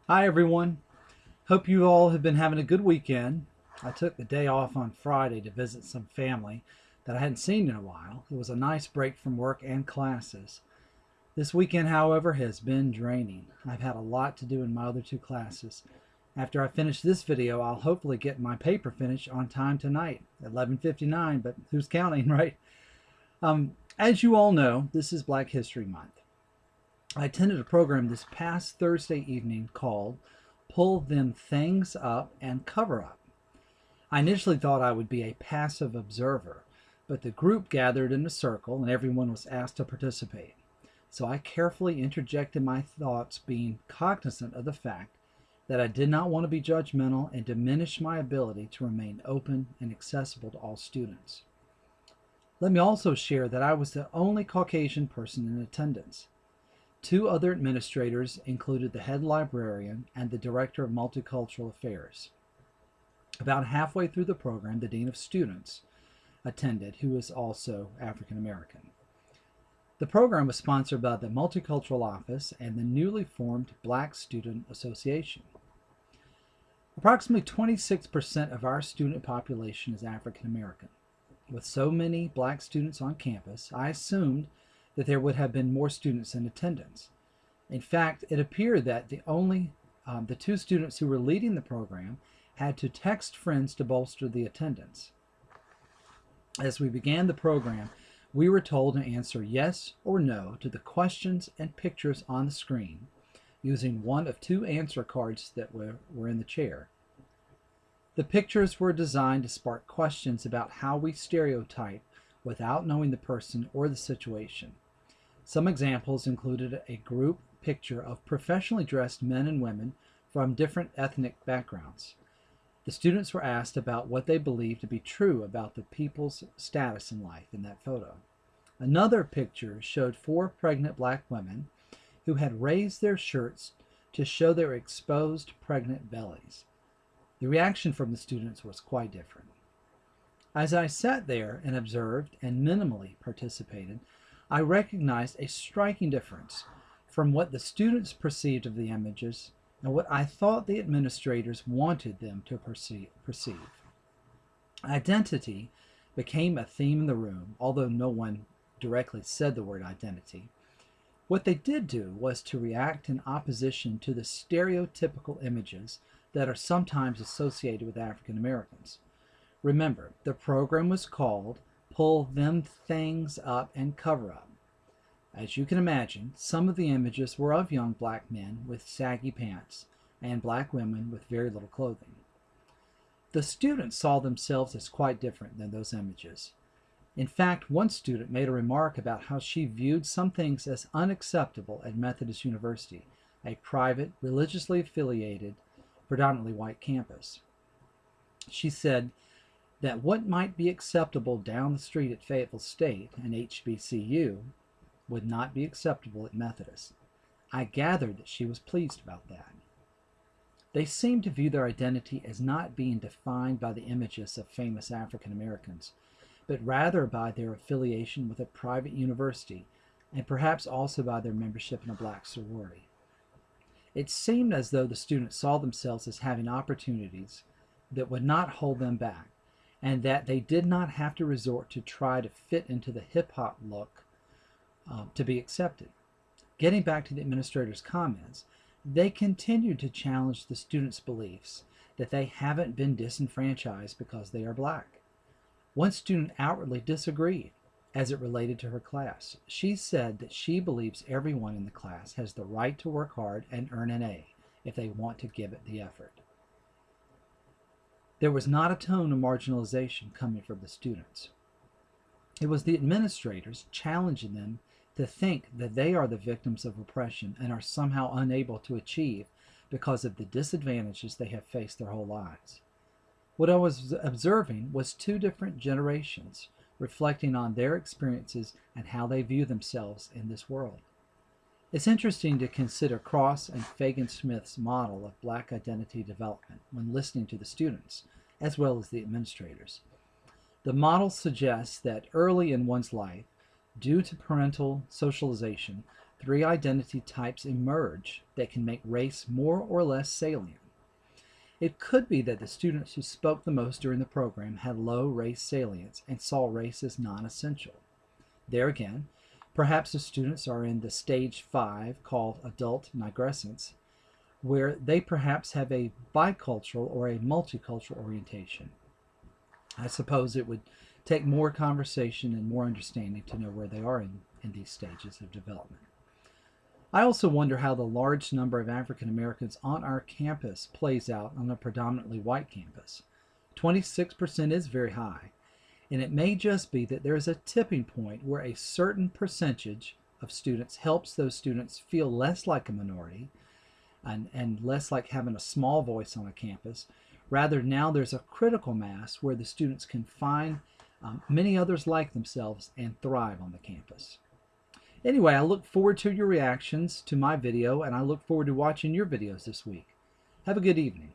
Hi, everyone. Hope you all have been having a good weekend. I took the day off on Friday to visit some family that I hadn't seen in a while. It was a nice break from work and classes. This weekend, however, has been draining. I've had a lot to do in my other two classes. After I finish this video, I'll hopefully get my paper finished on time tonight, 11:59, but who's counting, right? As you all know, this is Black History Month. I attended a program this past Thursday evening called Pull Them Things Up and Cover Up. I initially thought I would be a passive observer, but the group gathered in a circle and everyone was asked to participate. So I carefully interjected my thoughts, being cognizant of the fact that I did not want to be judgmental and diminish my ability to remain open and accessible to all students. Let me also share that I was the only Caucasian person in attendance. Two other administrators included the head librarian and the director of multicultural affairs. About halfway through the program, the dean of students attended, who is also African American. The program was sponsored by the Multicultural Office and the newly formed Black Student Association. Approximately 26% of our student population is African American. With so many black students on campus, I assumed that there would have been more students in attendance. In fact, it appeared that the two students who were leading the program had to text friends to bolster the attendance. As we began the program, we were told to answer yes or no to the questions and pictures on the screen using one of two answer cards that were in the chair. The pictures were designed to spark questions about how we stereotype without knowing the person or the situation. Some examples included a group picture of professionally dressed men and women from different ethnic backgrounds. The students were asked about what they believed to be true about the people's status in life in that photo. Another picture showed four pregnant black women who had raised their shirts to show their exposed pregnant bellies. The reaction from the students was quite different. As I sat there and observed and minimally participated, I recognized a striking difference from what the students perceived of the images and what I thought the administrators wanted them to perceive. Identity became a theme in the room, although no one directly said the word identity. What they did do was to react in opposition to the stereotypical images that are sometimes associated with African Americans. Remember, the program was called Pull Them Things Up and Cover Up. As you can imagine, some of the images were of young black men with saggy pants and black women with very little clothing. The students saw themselves as quite different than those images. In fact, one student made a remark about how she viewed some things as unacceptable at Methodist University, a private, religiously affiliated, predominantly white campus. She said that what might be acceptable down the street at Fayetteville State, an HBCU, would not be acceptable at Methodist. I gathered that she was pleased about that. They seemed to view their identity as not being defined by the images of famous African Americans, but rather by their affiliation with a private university and perhaps also by their membership in a black sorority. It seemed as though the students saw themselves as having opportunities that would not hold them back, and that they did not have to resort to try to fit into the hip-hop look to be accepted. Getting back to the administrator's comments, they continued to challenge the students' beliefs that they haven't been disenfranchised because they are black. One student outwardly disagreed as it related to her class. She said that she believes everyone in the class has the right to work hard and earn an A if they want to give it the effort. There was not a tone of marginalization coming from the students. It was the administrators challenging them to think that they are the victims of oppression and are somehow unable to achieve because of the disadvantages they have faced their whole lives. What I was observing was two different generations reflecting on their experiences and how they view themselves in this world. It's interesting to consider Cross and Fagan Smith's model of black identity development when listening to the students, as well as the administrators. The model suggests that early in one's life, due to parental socialization, three identity types emerge that can make race more or less salient. It could be that the students who spoke the most during the program had low race salience and saw race as non-essential. There again, perhaps the students are in the stage 5 called adult nigrescence, where they perhaps have a bicultural or a multicultural orientation. I suppose it would take more conversation and more understanding to know where they are in these stages of development. I also wonder how the large number of African Americans on our campus plays out on a predominantly white campus. 26% is very high, and it may just be that there is a tipping point where a certain percentage of students helps those students feel less like a minority and less like having a small voice on a campus. Rather, now there's a critical mass where the students can find many others like themselves and thrive on the campus. Anyway, I look forward to your reactions to my video, and I look forward to watching your videos this week. Have a good evening.